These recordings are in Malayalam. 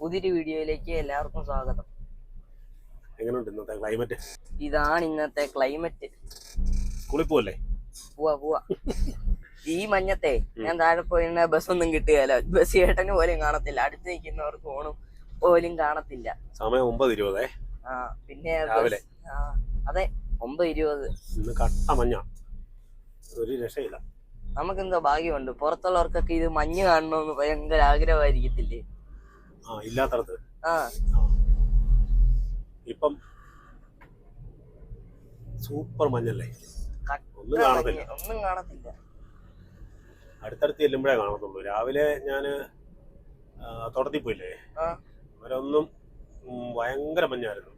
പുതിയൊരു വീഡിയോയിലേക്ക് എല്ലാവർക്കും സ്വാഗതം. എങ്ങനെയുണ്ട് ഇന്നത്തെ ക്ലൈമറ്റ്? ഇതാണ് ഇന്നത്തെ ക്ലൈമറ്റ്. സ്കൂളിൽ പോവല്ലേ? പോവാ. ഈ മഞ്ഞത്തെ ഞാൻ താഴെ പോയിരുന്ന ബസ്സൊന്നും കിട്ടുകയല്ല. ബസ് ചേട്ടന് പോലും കാണത്തില്ല, അടുത്ത് നിൽക്കുന്നവർക്ക് ഫോണും പോലും കാണത്തില്ല. സമയം 9:20. പിന്നെ രാവിലെ. അതെ, 9:20. ഇന്ന് കട്ട മഞ്ഞ, ഒരു രക്ഷയില്ല. നമുക്കെന്തോ ഭാഗ്യമുണ്ട്. പുറത്തുള്ളവർക്കൊക്കെ ഇത് മഞ്ഞ് കാണണമെന്ന് ഭയങ്കര ആഗ്രഹമായിരിക്കത്തില്ലേ? ഇല്ലാത്തടത്ത് ഇപ്പം സൂപ്പർ മഞ്ഞല്ലേ, ഒന്നും കാണത്തില്ല. അടുത്തടുത്ത് ചെല്ലുമ്പോഴേ കാണത്തുള്ളൂ. രാവിലെ ഞാന് തോട്ടത്തിൽ പോയില്ലേ, അവരൊന്നും ഭയങ്കര മഞ്ഞായിരുന്നു.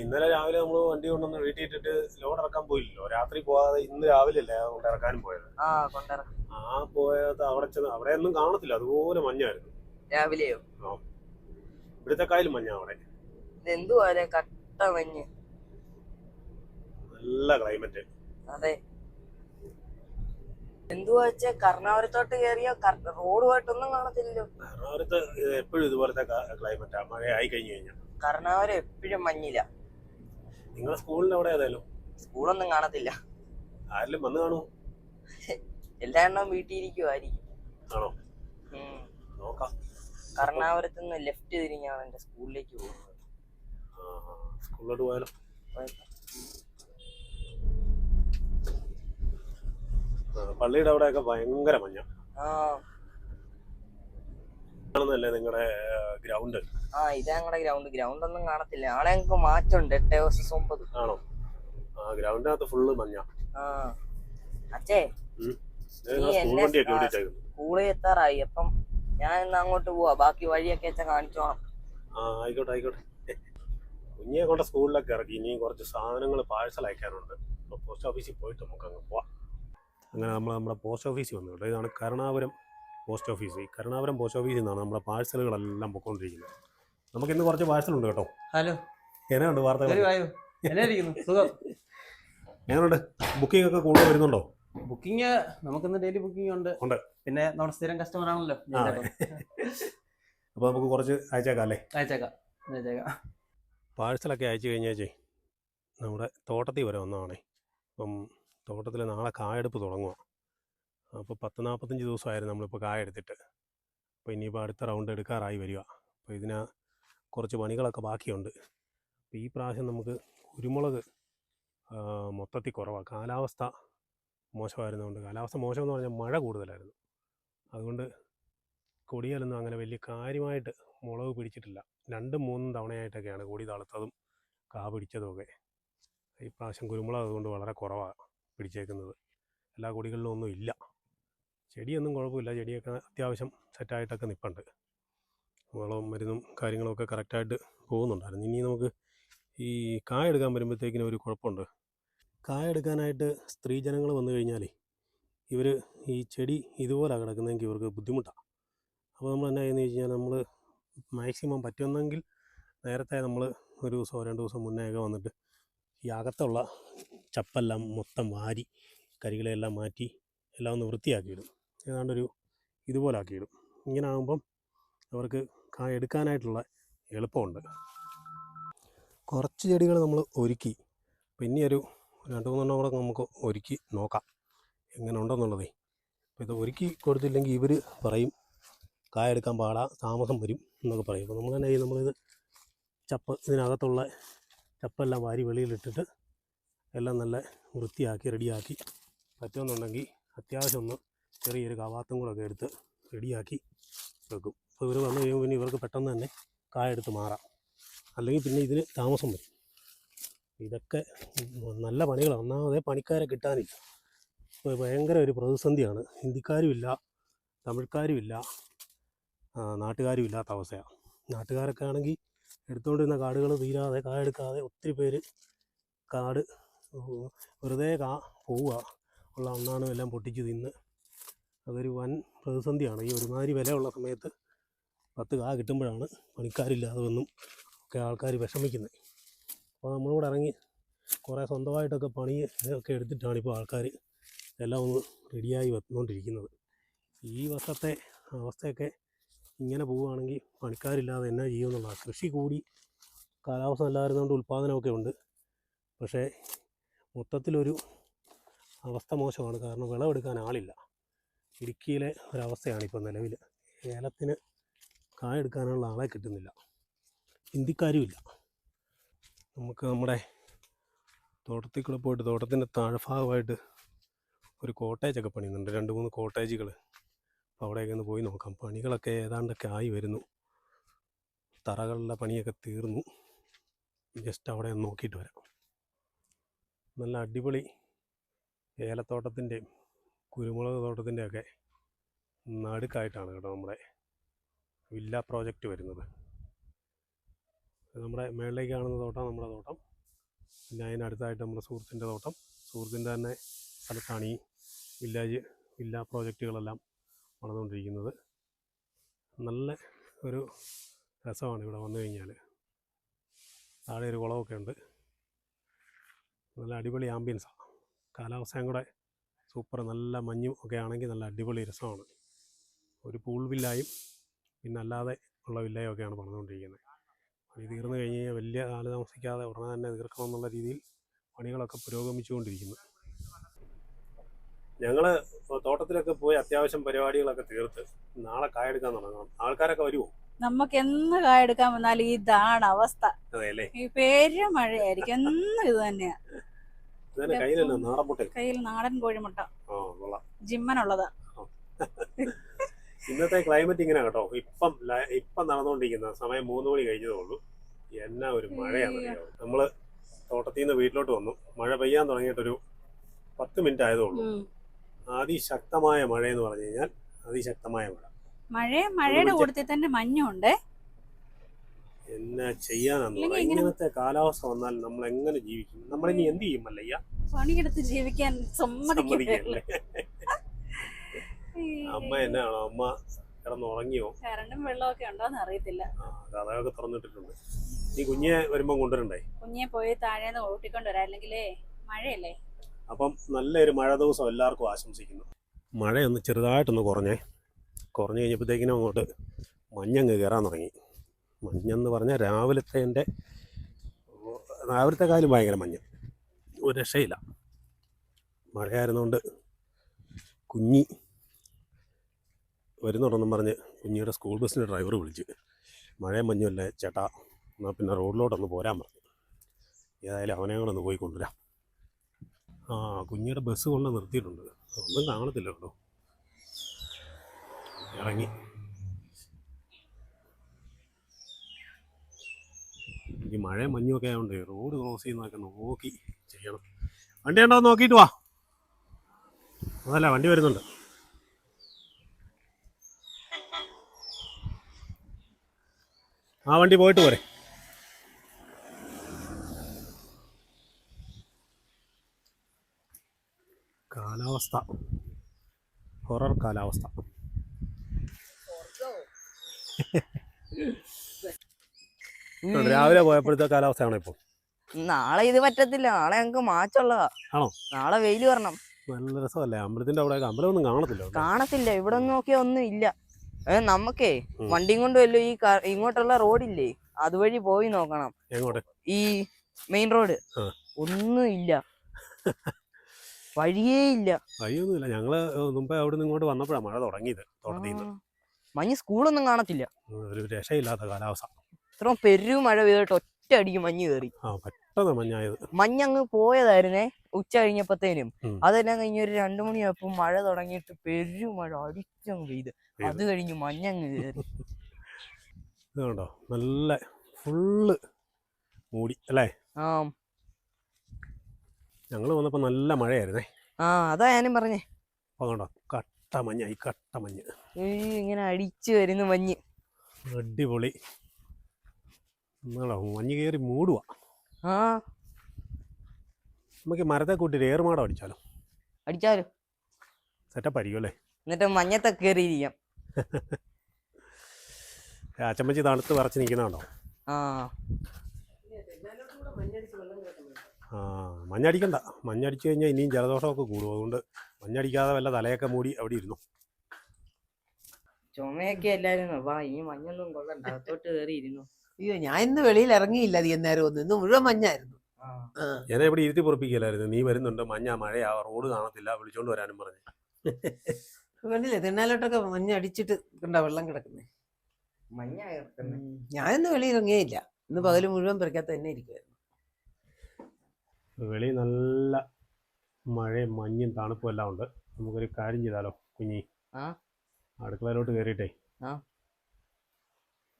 ഇന്നലെ രാവിലെ നമ്മള് വണ്ടി കൊണ്ടൊന്ന് വീട്ടിൽ ഇട്ടിട്ട് ലോഡ് ഇറക്കാൻ പോയില്ലല്ലോ, രാത്രി പോകാതെ ഇന്ന് രാവിലെ അല്ലേ കൊണ്ട് ഇറക്കാനും പോയത്. പോയത് അവിടെ ചെന്ന് അവിടെ ഒന്നും കാണത്തില്ല, അതുപോലെ മഞ്ഞായിരുന്നു രാവിലെയോ. ഇവിടുത്തെ കായലും മഞ്ഞ അവിടെ. എന്തുവാ കട്ട മഞ്ഞ്, നല്ല ക്ലൈമറ്റ്. അതെ, എന്തുവാ വെച്ചാ കർണാവരത്തോട്ട് കയറിയ റോഡുമായിട്ടൊന്നും കാണത്തില്ലല്ലോ. കർണാവരത്ത് എപ്പോഴും ഇതുപോലത്തെ ക്ലൈമറ്റാ, മഴ ആയി കഴിഞ്ഞു കഴിഞ്ഞാൽ. കർണാവരം എപ്പോഴും മഞ്ഞില്ല. നിങ്ങളെ സ്കൂളിൽ എവിടെ ഏതായാലും സ്കൂളൊന്നും കാണത്തില്ല. ആരെങ്കിലും വന്ന് കാണുമോ? എല്ലാ എണ്ണം വീട്ടിലിരിക്കുവായിരിക്കും. ആണോ? നോക്കാം. കർണാവരത്ത് നിന്ന് ലെഫ്റ്റ് തിരിഞ്ഞാണ് എന്റെ സ്കൂളിലേക്ക് പോകുന്നത്. സ്കൂളിലോട്ട് പോയാലോ? പള്ളിയുടെ അവിടെയൊക്കെ ഭയങ്കര മഞ്ഞ. ല്ലേ നിങ്ങളുടെ ഗ്രൗണ്ട്? ഇതാ ഞങ്ങളുടെ ഗ്രൗണ്ട് ഒന്നും കാണത്തില്ല. നാളെ ഞങ്ങൾക്ക് മാറ്റമുണ്ട്, 8 vs 9. ആണോ? ഗ്രൗണ്ടിനകത്ത് ഫുള്ള് മഞ്ഞ. അച്ഛേ, സ്കൂളിൽ എത്താറായി. അപ്പം ഞാൻ ഇന്ന് അങ്ങോട്ട് പോവാ, ബാക്കി വഴിയൊക്കെ അച്ഛൻ കാണിച്ചോളാം. ആയിക്കോട്ടെ. കുഞ്ഞിയെ കൊണ്ട് സ്കൂളിലൊക്കെ ഇറക്കി. ഇനി കുറച്ച് സാധനങ്ങൾ പാഴ്സൽ അയക്കാനുണ്ട്. പോസ്റ്റ് ഓഫീസിൽ പോയിട്ട് നമുക്ക് അങ്ങ് പോവാം. അങ്ങനെ നമ്മുടെ പോസ്റ്റ് ഓഫീസിൽ വന്നു കേട്ടോ. ഇതാണ് കരുണാപുരം പോസ്റ്റ് ഓഫീസ്. ഈ കരുണാപുരം പോസ്റ്റ് ഓഫീസിൽ നിന്നാണ് നമ്മുടെ പാഴ്സലുകളെല്ലാം പൊയ്ക്കൊണ്ടിരിക്കുന്നത്. നമുക്ക് ഇന്ന് കുറച്ച് പാഴ്സലുണ്ട് കേട്ടോ. ഹലോ, എങ്ങനെയുണ്ട് വാർത്തകൾ? എങ്ങനെയുണ്ട്? ബുക്കിംഗ് ഒക്കെ കൂടുതൽ വരുന്നുണ്ടോ? ബുക്കിംഗ് നമുക്കിന്ന് ഡെയിലി ബുക്കിംഗ് ഉണ്ട്. പിന്നെ നമ്മുടെ സ്ഥിരം കസ്റ്റമർ ആണല്ലോ. അപ്പോൾ നമുക്ക് കുറച്ച് അയച്ചേക്കാം അല്ലേ? അയച്ചേക്കാം. പാഴ്സലൊക്കെ അയച്ചു കഴിഞ്ഞാൽ നമ്മുടെ തോട്ടത്തിൽ വരെ വന്നതാണേ. അപ്പം തോട്ടത്തിൽ നാളെ കായെടുപ്പ് തുടങ്ങുക. അപ്പോൾ 40-45 ദിവസമായിരുന്നു നമ്മളിപ്പോൾ കായ എടുത്തിട്ട്. അപ്പോൾ ഇനിയിപ്പോൾ അടുത്ത റൗണ്ട് എടുക്കാറായി വരിക. അപ്പോൾ ഇതിന് കുറച്ച് പണികളൊക്കെ ബാക്കിയുണ്ട്. അപ്പോൾ ഈ പ്രാവശ്യം നമുക്ക് കുരുമുളക് മൊത്തത്തിൽ കുറവാണ്. കാലാവസ്ഥ മോശമായിരുന്നുകൊണ്ട്, കാലാവസ്ഥ മോശമെന്ന് പറഞ്ഞാൽ മഴ കൂടുതലായിരുന്നു. അതുകൊണ്ട് കൊടിയാലൊന്നും അങ്ങനെ വലിയ കാര്യമായിട്ട് മുളക് പിടിച്ചിട്ടില്ല. 2-3 തവണയായിട്ടൊക്കെയാണ് കൊടി തളുത്തതും കാ പിടിച്ചതുമൊക്കെ. ഈ പ്രാവശ്യം കുരുമുളക് അതുകൊണ്ട് വളരെ കുറവാണ് പിടിച്ചേക്കുന്നത്. എല്ലാ കൊടികളിലും ഒന്നും ഇല്ല. ചെടിയൊന്നും കുഴപ്പമില്ല, ചെടിയൊക്കെ അത്യാവശ്യം സെറ്റായിട്ടൊക്കെ നിൽപ്പുണ്ട്. വളവും മരുന്നും കാര്യങ്ങളൊക്കെ കറക്റ്റായിട്ട് പോകുന്നുണ്ടായിരുന്നു. ഇനി നമുക്ക് ഈ കായ എടുക്കാൻ വരുമ്പോഴത്തേക്കിനും ഒരു കുഴപ്പമുണ്ട്. കായ എടുക്കാനായിട്ട് സ്ത്രീജനങ്ങൾ വന്നു കഴിഞ്ഞാൽ ഇവർ ഈ ചെടി ഇതുപോലെ കിടക്കുന്നതെങ്കിൽ ഇവർക്ക് ബുദ്ധിമുട്ടാണ്. അപ്പോൾ നമ്മൾ എന്നാ ചെയ്യുന്നത് വെച്ച് കഴിഞ്ഞാൽ, നമ്മൾ മാക്സിമം പറ്റുമെന്നെങ്കിൽ നേരത്തെ നമ്മൾ ഒരു ദിവസമോ 2 ദിവസം മുന്നേയൊക്കെ വന്നിട്ട് ഈ അകത്തുള്ള ചപ്പെല്ലാം മൊത്തം വാരി കരികളെല്ലാം മാറ്റി എല്ലാം ഒന്ന് വൃത്തിയാക്കിയിടും. ഏതാണ്ടൊരു ഇതുപോലെ ആക്കിയിടും. ഇങ്ങനെ ആകുമ്പം അവർക്ക് കായ എടുക്കാനായിട്ടുള്ള എളുപ്പമുണ്ട്. കുറച്ച് ചെടികൾ നമ്മൾ ഒരുക്കി, പിന്നെ ഒരു 2-3 കൂടെ നമുക്ക് ഒരുക്കി നോക്കാം എങ്ങനെ ഉണ്ടെന്നുള്ളതേ. അപ്പോൾ ഇത് ഒരുക്കി കൊടുത്തില്ലെങ്കിൽ ഇവർ പറയും കായ എടുക്കാൻ പാടാ, താമസം വരും എന്നൊക്കെ പറയും. അപ്പോൾ നമ്മൾ തന്നെ നമ്മളിത് ഇതിനകത്തുള്ള ചപ്പെല്ലാം വാരി വെളിയിലിട്ടിട്ട് എല്ലാം നല്ല വൃത്തിയാക്കി റെഡിയാക്കി, പറ്റുമെന്നുണ്ടെങ്കിൽ അത്യാവശ്യം ഒന്ന് ചെറിയൊരു കവാത്തും കൂടെ ഒക്കെ എടുത്ത് റെഡിയാക്കി വെക്കും. അപ്പോൾ ഇവർ വന്നു കഴിയുമ്പോൾ പിന്നെ ഇവർക്ക് പെട്ടെന്ന് തന്നെ കായ എടുത്ത് മാറാം. അല്ലെങ്കിൽ പിന്നെ ഇതിന് താമസം വരും. ഇതൊക്കെ നല്ല പണികളാണ്. ഒന്നാമതേ പണിക്കാരെ കിട്ടാനില്ല. ഇപ്പോൾ ഭയങ്കര ഒരു പ്രതിസന്ധിയാണ്. ഹിന്ദിക്കാരുമില്ല, തമിഴ്ക്കാരുമില്ല, നാട്ടുകാരും ഇല്ലാത്ത അവസ്ഥയാണ്. നാട്ടുകാരൊക്കെ ആണെങ്കിൽ എടുത്തുകൊണ്ടിരുന്ന കാടുകൾ തീരാതെ, കായ എടുക്കാതെ ഒത്തിരി പേര് കാട് വെറുതെ പോവുക, ഉള്ള അണ്ണാനും എല്ലാം പൊട്ടിച്ച് തിന്ന്. അതൊരു വൻ പ്രതിസന്ധിയാണ്. ഈ ഒരുമാതിരി വിലയുള്ള സമയത്ത് 10 കാ കിട്ടുമ്പോഴാണ് പണിക്കാരില്ലാതെ വന്നും ഒക്കെ ആൾക്കാർ വിഷമിക്കുന്നത്. അപ്പോൾ നമ്മളിവിടെ ഇറങ്ങി കുറേ സ്വന്തമായിട്ടൊക്കെ പണി ഒക്കെ എടുത്തിട്ടാണ് ഇപ്പോൾ ആൾക്കാർ എല്ലാം ഒന്ന് റെഡിയായി വന്നുകൊണ്ടിരിക്കുന്നത്. ഈ വർഷത്തെ അവസ്ഥയൊക്കെ ഇങ്ങനെ പോവുകയാണെങ്കിൽ പണിക്കാരില്ലാതെ എന്നാ ചെയ്യുമെന്നുള്ളതാണ്. കൃഷി കൂടി, കാലാവസ്ഥ നല്ലതായിരുന്നുകൊണ്ട് ഉൽപ്പാദനമൊക്കെ ഉണ്ട്. പക്ഷേ മൊത്തത്തിലൊരു അവസ്ഥ മോശമാണ്. കാരണം വിളവെടുക്കാൻ ആളില്ല. ഇടുക്കിയിലെ ഒരവസ്ഥയാണ് ഇപ്പോൾ നിലവിൽ. ഏലത്തിന് കായെടുക്കാനുള്ള ആളെ കിട്ടുന്നില്ല, ഹിന്ദിക്കാരുമില്ല. നമുക്ക് നമ്മുടെ തോട്ടത്തിൽ കൂടെ പോയിട്ട് തോട്ടത്തിൻ്റെ താഴ്ഭാഗമായിട്ട് ഒരു കോട്ടേജൊക്കെ പണിയുന്നുണ്ട്, 2-3 കോട്ടേജുകൾ. അപ്പോൾ അവിടെയൊക്കെ ഒന്ന് പോയി നോക്കാം. പണികളൊക്കെ ഏതാണ്ടൊക്കെ ആയി വരുന്നു. തറകളുടെ പണിയൊക്കെ തീർന്നു. ജസ്റ്റ് അവിടെ ഒന്ന് നോക്കിയിട്ട് വരാം. നല്ല അടിപൊളി ഏലത്തോട്ടത്തിൻ്റെയും കുരുമുളക് തോട്ടത്തിൻ്റെയൊക്കെ നടുക്കായിട്ടാണ് കേട്ടോ നമ്മുടെ വില്ല പ്രോജക്റ്റ് വരുന്നത്. നമ്മുടെ മേളിലേക്ക് കാണുന്ന തോട്ടം നമ്മുടെ തോട്ടം. പിന്നെ അതിനടുത്തായിട്ട് നമ്മുടെ സുഹൃത്തിൻ്റെ തോട്ടം. സുഹൃത്തിൻ്റെ തന്നെ സ്ഥലത്താണ് ഈ വില്ല പ്രോജക്റ്റുകളെല്ലാം നടന്നുകൊണ്ടിരിക്കുന്നത്. നല്ല ഒരു രസമാണ് ഇവിടെ വന്നു കഴിഞ്ഞാൽ. താഴെ ഒരു കുളമൊക്കെ ഉണ്ട്. നല്ല അടിപൊളി ആംബിയൻസാണ്. കാലാവസ്ഥയും കൂടെ സൂപ്പർ. നല്ല മഞ്ഞും ഒക്കെ ആണെങ്കിൽ നല്ല അടിപൊളി രസമാണ്. ഒരു പൂൾ വില്ലായും പിന്നെ അല്ലാതെ ഉള്ള വില്ലയും ഒക്കെയാണ് പണിതുകൊണ്ടിരിക്കുന്നത്. പണി തീർന്നു കഴിഞ്ഞ് കഴിഞ്ഞാൽ വലിയ കാലം താമസിക്കാതെ ഉടനെ തന്നെ തീർക്കണം എന്നുള്ള രീതിയിൽ പണികളൊക്കെ പുരോഗമിച്ചുകൊണ്ടിരിക്കുന്നു. ഞങ്ങൾ തോട്ടത്തിലൊക്കെ പോയി അത്യാവശ്യം പരിപാടികളൊക്കെ തീർത്ത് നാളെ കായെടുക്കാൻ തുടങ്ങണം. ആൾക്കാരൊക്കെ വരുമോ? നമുക്ക് എന്ന് കായെടുക്കാൻ വന്നാലും ഇതാണ് അവസ്ഥ. അതെയല്ലേ? ഈ പേര് മഴയായിരിക്കും, എന്നും ഇത് തന്നെയാ. കയ്യിലല്ല നാടൻ മുട്ട, കയ്യിൽ നാടൻ കോഴിമുട്ട, കൊള്ളാം, ജിമ്മനുള്ളതാ. ഇന്നത്തെ ക്ലൈമറ്റ് ഇങ്ങനെ കേട്ടോ. ഇപ്പം നടന്നുകൊണ്ടിരിക്കുന്ന സമയം 3 മണി കഴിഞ്ഞതേ ഉള്ളൂ. എന്നാ ഒരു മഴയാണ്. നമ്മൾ തോട്ടത്തിൽ നിന്ന് വീട്ടിലോട്ട് വന്നു. മഴ പെയ്യാൻ തുടങ്ങിയിട്ടൊരു 10 മിനിറ്റ് ആയതേ ഉള്ളൂ. അതിശക്തമായ മഴയെന്ന് പറഞ്ഞു കഴിഞ്ഞാൽ അതിശക്തമായ മഴ. മഴയുടെ കൂട്ടത്തിൽ തന്നെ മഞ്ഞുണ്ട്. എന്നാ ചെയ്യാനാന്ന് ഇങ്ങനത്തെ കാലാവസ്ഥ വന്നാൽ നമ്മൾ എങ്ങനെ ജീവിക്കും? നമ്മളിനി എന്ത് ചെയ്യും? അല്ലയ്യ, പണിയെടുത്ത് ജീവിക്കാൻ സമ്മതിക്കില്ലേ? അമ്മ എന്നാണോ, അമ്മ കിടന്നുറങ്ങിയോ? കറണ്ടും വെള്ളമൊക്കെ ഉണ്ടോന്ന് അറിയത്തില്ല. കഥയൊക്കെ തുറന്നിട്ടിട്ടുണ്ട്. ഈ കുഞ്ഞെ വരുമ്പോ കൊണ്ടുവരണ്ടേ? കുഞ്ഞെ പോയി താഴേന്ന് ഓട്ടിക്കൊണ്ടുവരാം, അല്ലെങ്കിലേ മഴയല്ലേ. അപ്പം നല്ലൊരു മഴ ദിവസം എല്ലാവർക്കും ആശംസിക്കുന്നു. മഴയൊന്ന് ചെറുതായിട്ടൊന്ന് കുറഞ്ഞു കഴിഞ്ഞപ്പോഴത്തേക്കിനും അങ്ങോട്ട് മഞ്ഞങ്ങ് കയറാൻ തുടങ്ങി. മഞ്ഞെന്ന് പറഞ്ഞാൽ രാവിലത്തെ കാലം ഭയങ്കര മഞ്ഞ്, ഒരു രക്ഷയില്ല. മഴയായിരുന്നുകൊണ്ട് കുഞ്ഞി വരുന്നുണ്ടെന്നും പറഞ്ഞ് കുഞ്ഞിയുടെ സ്കൂൾ ബസ്സിൻ്റെ ഡ്രൈവർ വിളിച്ച്, മഴയും മഞ്ഞുമല്ലേ ചേട്ടാ, എന്നാൽ പിന്നെ റോഡിലോട്ടൊന്ന് പോരാൻ പറഞ്ഞു. ഏതായാലും അവനെ കൂടെ ഒന്ന് പോയി കൊണ്ടുവരാം. കുഞ്ഞിയുടെ ബസ് കൊണ്ട് നിർത്തിയിട്ടുണ്ട്. ഒന്നും കാണത്തില്ല കേട്ടോ. ഇറങ്ങി. ഈ മഴയും മഞ്ഞുമൊക്കെ ആയതുകൊണ്ട് റോഡ് ക്രോസ് ചെയ്യുന്നതൊക്കെ നോക്കി ചെയ്യണം. വണ്ടി ഉണ്ടോ നോക്കിയിട്ട് വാ. അതല്ല, വണ്ടി വരുന്നുണ്ട്. ആ വണ്ടി പോയിട്ട് പോരെ. കാലാവസ്ഥ ഹൊറർ കാലാവസ്ഥ. രാവിലെ പോയപ്പോഴത്തെ കാലാവസ്ഥയാണോ ഇപ്പോൾ? നാളെ ഇത് പറ്റത്തില്ല. നാളെ ഞങ്ങക്ക് മാച്ചുള്ളതാ. ആണോ? നാളെ വെയില് വരണം. നല്ല രസമല്ലേ? അമ്പലത്തിന്റെ അവിടെ അമ്പലമൊന്നും കാണത്തില്ല. ഇവിടെ നോക്കിയാ ഒന്നും ഇല്ല. നമുക്കേ വണ്ടിയും കൊണ്ട് വല്ലോ ഈ ഇങ്ങോട്ടുള്ള റോഡില്ലേ, അതുവഴി പോയി നോക്കണം. എങ്ങോട്ട്? ഈ മെയിൻ റോഡ് ഒന്നും ഇല്ല, വഴിയേ ഇല്ല. വഴിയൊന്നുമില്ല. ഞങ്ങള് മുമ്പേ അവിടെ നിന്ന് ഇങ്ങോട്ട് വന്നപ്പോഴാണ് മഴ തുടങ്ങിയത്. തോട്ടത്തിൽ നിന്ന് മഞ്ഞ് സ്കൂളൊന്നും കാണത്തില്ല. ഒരു രക്ഷയില്ലാത്ത കാലാവസ്ഥ. ഇത്ര പെരും മഴ പെയ്തിട്ട് ഒറ്റ അടിക്ക് മഞ്ഞ് കയറി. പെട്ടെന്ന് മഞ്ഞായത്. മഞ്ഞങ്ങ് പോയതായിരുന്നേ ഉച്ച കഴിഞ്ഞപ്പത്തേനും. അതെല്ലാം കഴിഞ്ഞ് ഒരു 2 മണിയായപ്പോ മഴ തുടങ്ങിയിട്ട് പെരും മഴ അടിച്ചങ്ങ് പെയ്ത്. അത് കഴിഞ്ഞ് മഞ്ഞങ്ങ് കയറി. ഇതുണ്ടോ, നല്ല ഫുള്ള് മൂടി അല്ലേ? ഞങ്ങള് വന്നപ്പോ നല്ല മഴയായിരുന്നേ. അതാ ഞാനും പറഞ്ഞേ. അപ്പൊ കണ്ടോ, കട്ട മഞ്ഞായി, കട്ട മഞ്ഞ് ഇങ്ങനെ അടിച്ചു വരുന്ന മഞ്ഞ്. അടിപൊളി. മഞ്ഞ് കയറി മൂടുവാ. നമുക്ക് മരത്തെ കൂട്ടി ഏറുമാടം അടിച്ചാലോ? സെറ്റപ്പ് ആയിരിക്കും അല്ലേ? എന്നിട്ട് മഞ്ഞത്തൊക്കെ കയറിയിരിക്കാം. അച്ചമ്മച്ചി തണുത്ത് വിറച്ച് നിൽക്കുന്നുണ്ടോ? മഞ്ഞടിക്കണ്ട. മഞ്ഞടിച്ചു കഴിഞ്ഞാൽ ഇനിയും ജലദോഷമൊക്കെ കൂടും. അതുകൊണ്ട് മഞ്ഞടിക്കാതെ വല്ല തലയൊക്കെ മൂടി അവിടെ ഇരുന്നു. ചുമയൊക്കെ അല്ലായിരുന്നു. വാ ഈ മഞ്ഞൊന്നും കൊള്ളണ്ട, അകത്തോട്ട് കയറിയിരുന്നു. അയ്യോ ഞാൻ ഇന്ന് വെളിയിൽ ഇറങ്ങിയില്ല അധികം നേരം ഒന്നും. ഇന്ന് മുഴുവൻ മഞ്ഞായിരുന്നു. എന്നെ ഇവിടെ ഇരുത്തി പൊറപ്പിക്കലായിരുന്നു. നീ വരുന്നുണ്ട്, മഞ്ഞ മഴയാ, റോഡ് കാണത്തില്ല, വിളിച്ചോണ്ട് വരാനും പറഞ്ഞു. കണ്ടില്ലേ തിണ്ണാലോട്ടൊക്കെ മഞ്ഞ അടിച്ചിട്ട് കണ്ട വെള്ളം കിടക്കുന്നേ. മഞ്ഞ കിടക്കുന്നെ. ഞാൻ ഇന്ന് വെളിയിൽ ഇറങ്ങിയില്ല. ഇന്ന് പകല് മുഴുവൻ പെരക്കകത്ത് തന്നെ ഇരിക്കുവായിരുന്നു. വെളി നല്ല മഴയും മഞ്ഞും തണുപ്പും എല്ലാം ഉണ്ട്. നമുക്കൊരു കാര്യം ചെയ്താലോ കുഞ്ഞി? ആ അടുക്കളയിലോട്ട് കയറിയിട്ടേ ആ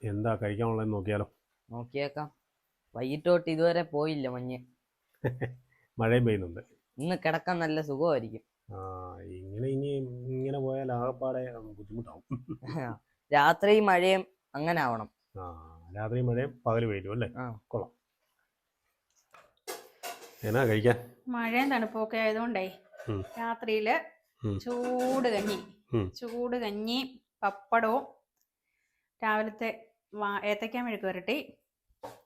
എന്താ കഴിക്കാനുള്ളതെന്ന് നോക്കിയാലോ? നോക്കിയേക്കാം. വൈകിട്ട് തൊട്ട് ഇതുവരെ പോയില്ല മഞ്ഞ്. മഴയും പെയ്യുന്നുണ്ട്. ഇന്ന് കിടക്കാൻ നല്ല സുഖമായിരിക്കും. ഇങ്ങനെ പോയാൽ ആകപ്പാടെ ബുദ്ധിമുട്ടാവും. രാത്രി മഴയും അങ്ങനെ ആവണം. രാത്രി മഴയും പകല് വെയിലും അല്ലേ? ആ. കൊള്ളാം. എന്നാ കഴിക്കാൻ? മഴയും തണുപ്പും ഒക്കെ ആയതുകൊണ്ടേ രാത്രിയില് ചൂട് കഞ്ഞി പപ്പടവും രാവിലത്തെ ഏത്തയ്ക്ക മെഴുക്ക് പുരട്ടി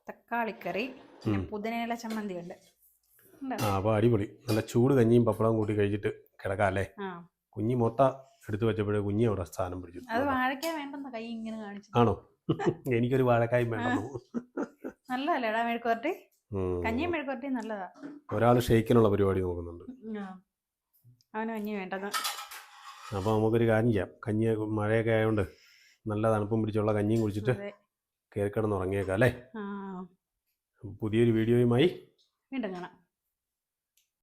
തക്കാളിക്കറി പിന്നെ പുതിനയില ചമ്മന്തി ഉണ്ട്. അപ്പോൾ അടിപൊളി. നല്ല ചൂട് കഞ്ഞിയും പപ്പടവും കൂട്ടി കഴിച്ചിട്ട് കിടക്കാം അല്ലേ? കുഞ്ഞി മുട്ട എടുത്തു വെച്ചപ്പോഴേ കുഞ്ഞി അവിടെ സ്ഥാനം പിടിച്ചു. അത് വാഴക്കായ വേണ്ടെന്ന കൈ ഇങ്ങനെ കാണിച്ചു. ആണോ? എനിക്കൊരു വാഴക്കായും വേണ്ടെന്നു. നല്ലതല്ലേടാ മെഴുക്ക് പുരട്ടി? കഞ്ഞിയും മെഴുക്ക് പുരട്ടി നല്ലതാ. ഒരാൾ ഷെയ്ക്കിനുള്ള പരിപാടി നോക്കുന്നുണ്ട്. അവന് കഞ്ഞി വേണ്ടത്. അപ്പോൾ നമുക്കൊരു കാര്യം ചെയ്യാം. കഞ്ഞി മഴയൊക്കെ ആയതുകൊണ്ട് നല്ല തണുപ്പും പിടിച്ചുള്ള കഞ്ഞിയും കുടിച്ചിട്ട് കയറി കിടന്ന് ഉറങ്ങിയേക്കാം അല്ലേ? പുതിയൊരു വീഡിയോയുമായി വീണ്ടും കാണാം.